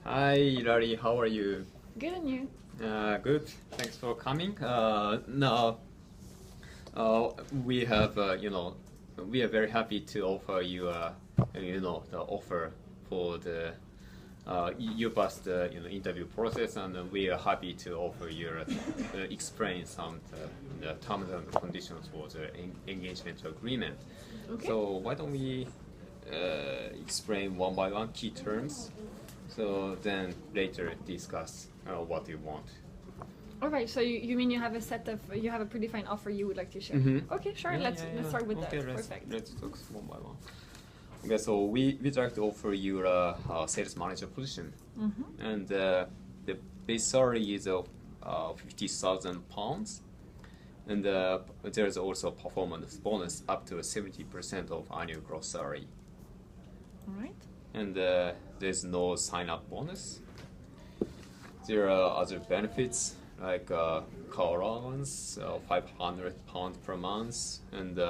Hi, Larry. How are you? Good on you. Good. Thanks for coming. Now, we have, we are very happy to offer you, the offer for the you passed the interview process, and we are happy to offer you explain some the terms and conditions for the engagement agreement. Okay. So why don't we explain one by one key terms? So then later discuss what you want. All right. So you mean you have a predefined offer you would like to share? Mm-hmm. Okay, sure. Let's start with that. Perfect. Let's talk one by one. Okay, so we'd like to offer you a sales manager position, and the base salary is £50,000, and there's also performance bonus up to 70% of annual gross salary. All right. And there's no sign-up bonus. There are other benefits like car allowance, £500 per month, and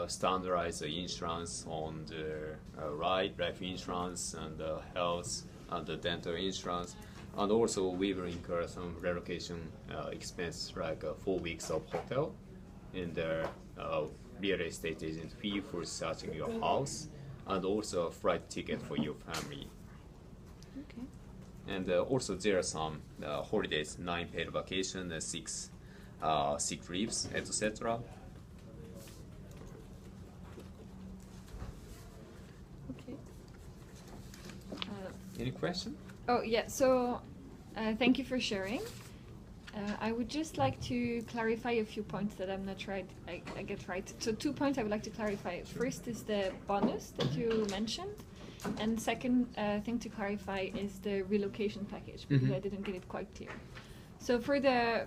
standardized insurance on the life insurance and health and the dental insurance. And also we will incur some relocation expense like 4 weeks of hotel and the real estate agent fee for searching your house, and also a flight ticket for your family. Okay. And also there are some holidays, 9 paid vacation, 6 sick leaves, etc. Okay. Any question? Oh yeah. So thank you for sharing. I would just like to clarify a few points that I'm not sure I get right. So 2 points I would like to clarify. First is the bonus that you mentioned, and second thing to clarify is the relocation package, because I didn't get it quite clear. So for the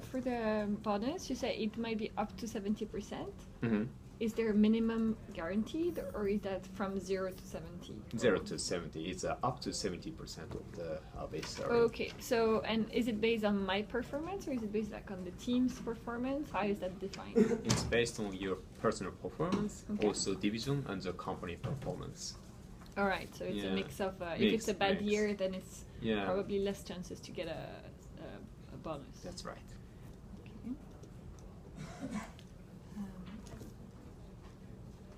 bonus, you say it might be up to 70%. Is there a minimum guaranteed, or is that from 0 to 70? 0 to 70. It's up to 70% of the base salary. Okay. So, and is it based on my performance, or is it based on the team's performance? How is that defined? It's based on your personal performance, also division, and the company performance. All right. So it's a mix of if it's a bad year, then it's probably less chances to get a bonus. That's right. Okay.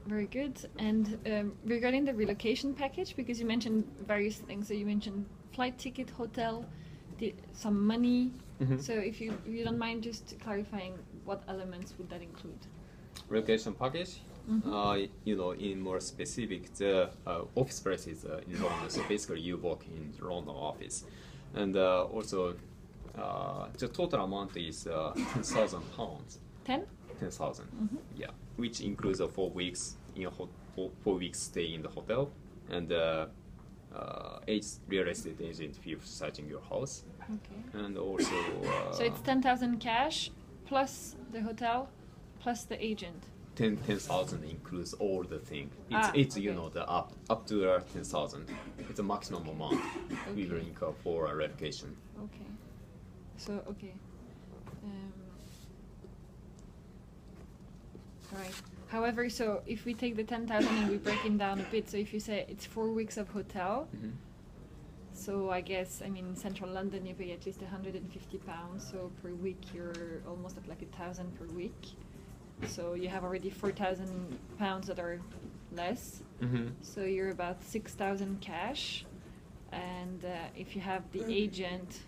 Very good. And regarding the relocation package, because you mentioned various things, so you mentioned flight ticket, hotel, some money. So if you don't mind just clarifying what elements would that include? Relocation package, in more specific, the office place is in London, so basically you work in the London office. And also the total amount is £10,000. 10? 10,000, yeah, which includes 4 weeks in 4 weeks stay in the hotel, and 8 real estate agent fee for searching your house. Okay. And also so it's 10,000 cash plus the hotel plus the agent. 10,000 includes all the thing. It's the up to 10,000. It's a maximum amount we will incur for a relocation. Okay. So okay. Right. However, so if we take the 10,000 and we break it down a bit, so if you say it's 4 weeks of hotel, so I guess, in central London you pay at least £150, so per week you're almost at like 1,000 per week. So you have already £4,000 that are less. So you're about 6,000 cash, and if you have the agent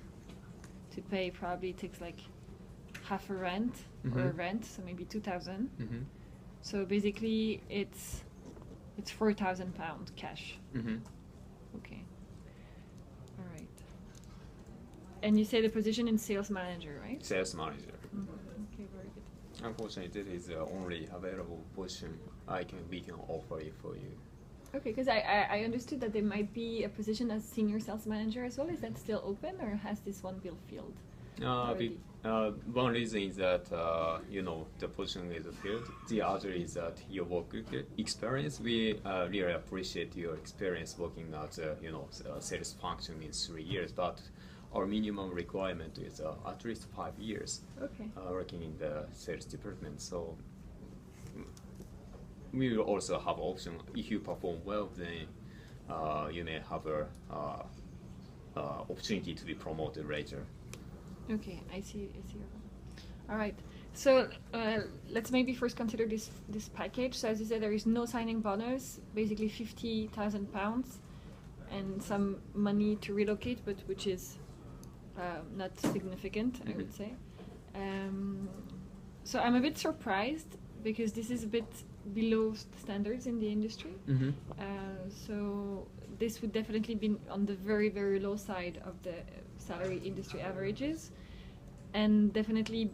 to pay, probably takes like half a rent or a rent, so maybe 2,000. So basically it's £4,000 cash. Okay. All right. And you say the position in sales manager, right? Sales manager. Okay, very good. Unfortunately, this is the only available position we can offer it for you. Okay, because I understood that there might be a position as senior sales manager as well. Is that still open, or has this one been filled? One reason is that the position is filled. The other is that your work experience. We really appreciate your experience working at sales function in 3 years, but our minimum requirement is at least 5 years working in the sales department. So we will also have option if you perform well. Then you may have a opportunity to be promoted later. Okay, I see. All right. So let's maybe first consider this package. So as you said, there is no signing bonus, basically £50,000, and some money to relocate, but which is not significant, I would say. So I'm a bit surprised because this is a bit below standards in the industry. So this would definitely be on the very, very low side of the salary industry averages, and definitely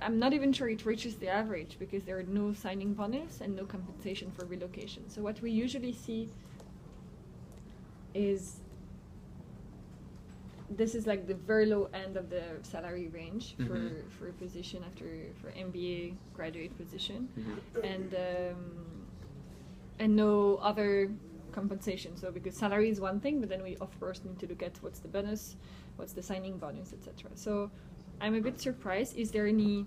I'm not even sure it reaches the average because there are no signing bonus and no compensation for relocation. So what we usually see is this is like the very low end of the salary range for a position for MBA graduate position, and no other compensation. So because salary is one thing, but then we of course need to look at what's the bonus, what's the signing bonus, etc. So I'm a bit surprised. Is there any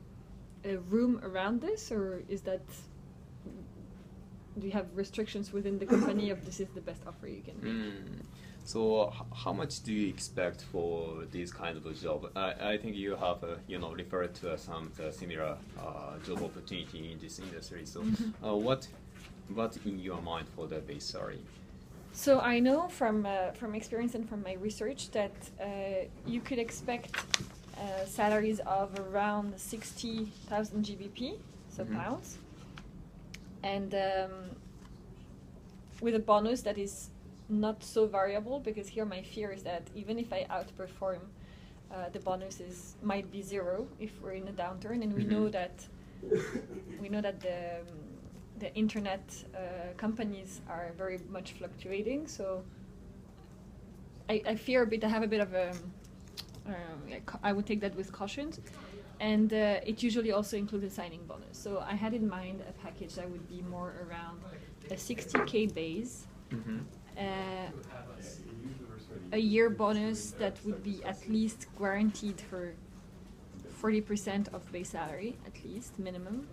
room around this, or is that, do you have restrictions within the company of this is the best offer you can make? So how much do you expect for this kind of a job? I think you have referred to some similar job opportunity in this industry. So what in your mind for the base salary? So I know from experience and from my research that you could expect salaries of around 60,000 GBP, so pounds, and with a bonus that is not so variable, because here my fear is that even if I outperform, the bonuses might be zero if we're in a downturn, and we know that the internet companies are very much fluctuating. So I fear a bit. I have a bit of a I would take that with caution, and it usually also includes a signing bonus. So I had in mind a package that would be more around a 60K base, a year bonus that would be at least guaranteed for 40% of base salary, at least minimum,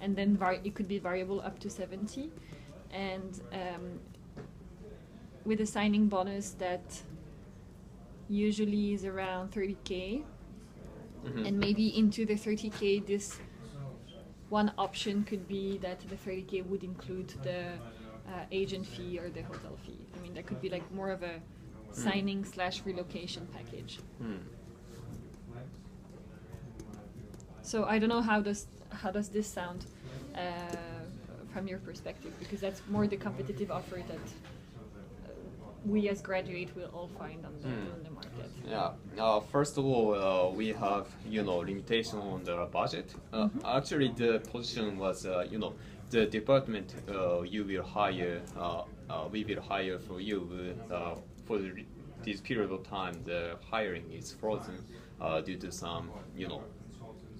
and then it could be variable up to 70, and with a signing bonus that usually is around 30K, and maybe into the 30K, this one option could be that the 30K would include the agent fee or the hotel fee. I mean, that could be like more of a signing / relocation package. So I don't know, how does this sound from your perspective? Because that's more the competitive offer that we as graduates will all find on the market. Yeah. First of all, we have limitation on the budget. Actually, the position was the department you will hire. We will hire for you for this period of time. The hiring is frozen due to some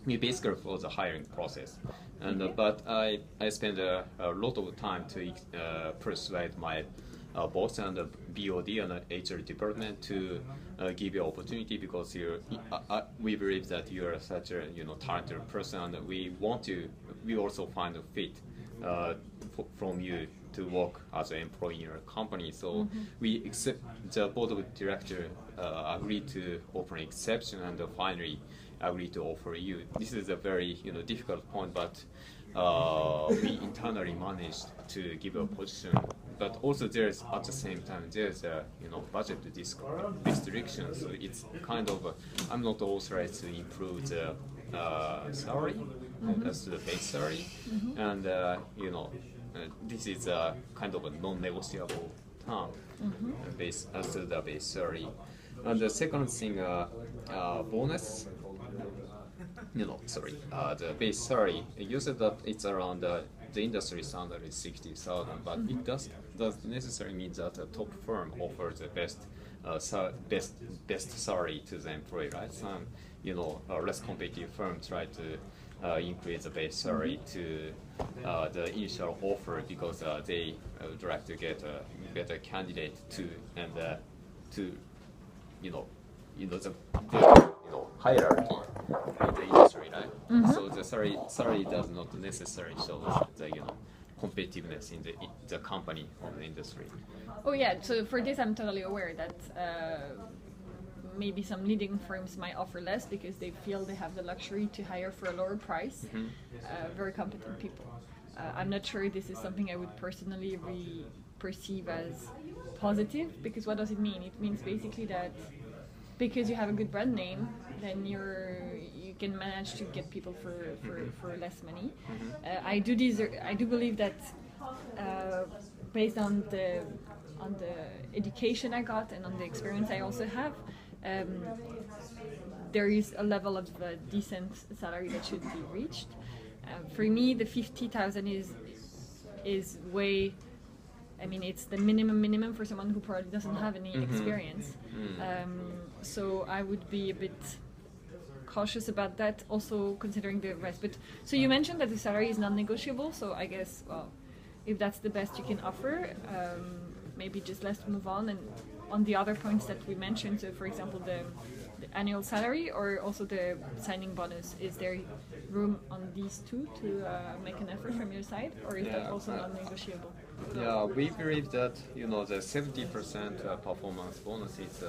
we basically for the hiring process. And but I spent a lot of time to persuade my boss and the BOD and the HR department to give you opportunity, because we believe that you are such a talented person, and we also find a fit from you to work as an employee in our company. So we accept, the board of directors agreed to offer an exception, and finally agreed to offer you. This is a very difficult point, but we internally managed to give a position. But also there's at the same time there's a budget restriction. So it's kind of I'm not authorized to improve the salary as to the base salary, and this is a kind of a non-negotiable term as to the base salary. And the second thing, bonus. The base salary. You said that it's around the industry standard is 60,000, but it doesn't necessarily mean that a top firm offers the best salary to the employee, right? Some less competitive firms try to increase the base salary to the initial offer because they would like to get a better candidate to the hierarchy in the industry, right? So the salary does not necessarily show the competitiveness in the company or the industry. Oh yeah, so for this I'm totally aware that maybe some leading firms might offer less because they feel they have the luxury to hire for a lower price very competent people. I'm not sure this is something I would personally perceive as positive, because what does it mean? It means basically that because you have a good brand name, then you can manage to get people for less money. I do believe that based on the education I got and on the experience I also have, there is a level of decent salary that should be reached. For me, the 50,000 is way. I mean, it's the minimum for someone who probably doesn't have any experience. So I would be a bit cautious about that, also considering the rest. But so you mentioned that the salary is non-negotiable. So I guess, well, if that's the best you can offer, maybe just let's move on. And on the other points that we mentioned, so for example, the annual salary or also the signing bonus, is there room on these two to make an effort from your side, or is that also non-negotiable? Yeah, we believe that the 70% performance bonus is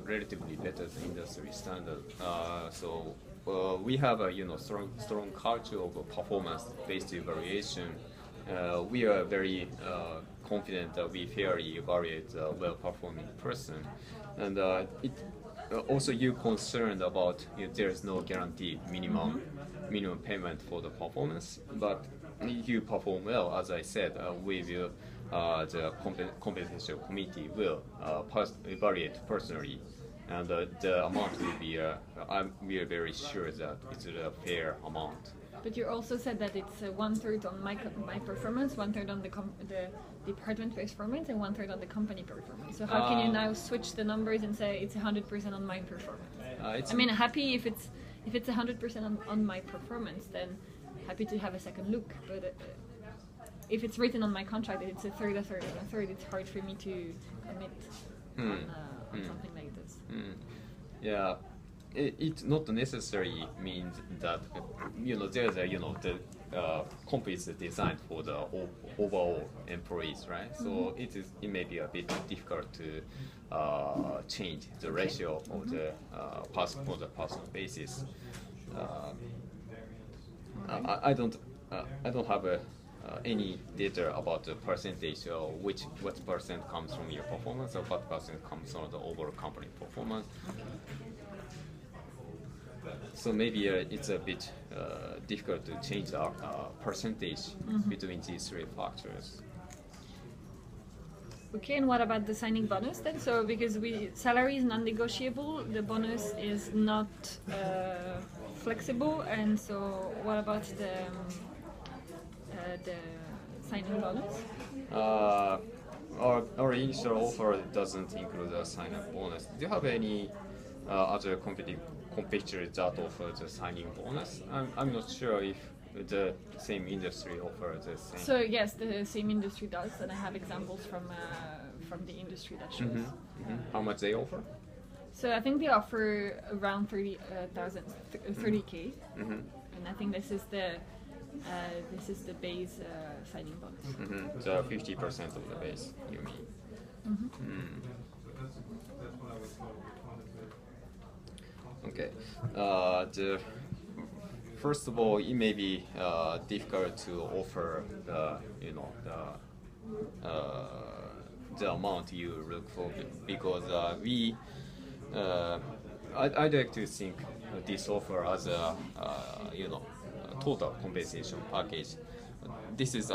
relatively better than industry standard. So we have a strong culture of performance-based evaluation. We are very confident that we fairly evaluate a well-performing person, and also you're concerned about there's no guaranteed minimum payment for the performance, but if you perform well, as I said, the compensation committee will evaluate personally, and the amount will be. We are very sure that it's a fair amount. But you also said that it's 1/3 on my performance, 1/3 on the department performance, and 1/3 on the company performance. So how can you now switch the numbers and say it's 100% on my performance? I mean, happy if it's 100% on my performance, then happy to have a second look. But if it's written on my contract that it's a third, it's hard for me to commit on something like this. Yeah. It not necessarily means that there's the comp is designed for the overall employees, right? So it may be a bit difficult to change the ratio of the on the personal basis. I don't have any data about the percentage or what percent comes from your performance or what percent comes from the overall company performance. So maybe it's a bit difficult to change our percentage between these three factors. Okay, and what about the signing bonus then? So because salary is non-negotiable, the bonus is not flexible, and so what about the signing bonus? Our initial offer doesn't include a sign-up bonus. Do you have any other competitors that offer the signing bonus? I'm not sure if the same industry offers the same. So yes, the same industry does, and I have examples from the industry that shows. How much they offer? So I think they offer around 30K, and I think this is the base signing bonus. So 50% of the base, you mean? Okay. First of all, it may be difficult to offer the amount you look for, because I'd like to think this offer as a total compensation package. This is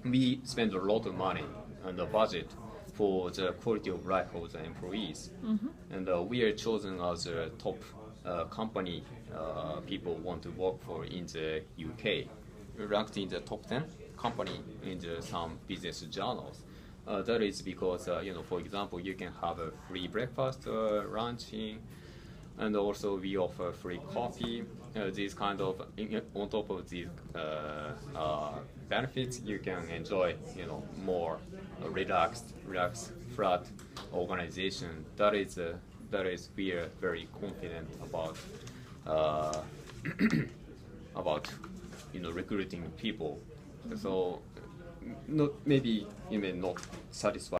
we spend a lot of money on the budget for the quality of life of the employees, and we are chosen as a top company people want to work for in the UK. We're ranked in the top 10 company in some business journals. That is because for example, you can have a free breakfast, lunch, and also we offer free coffee. These kind of on top of these benefits, you can enjoy more relaxed, flat organization. That is we are very confident about recruiting people. So maybe you may not satisfy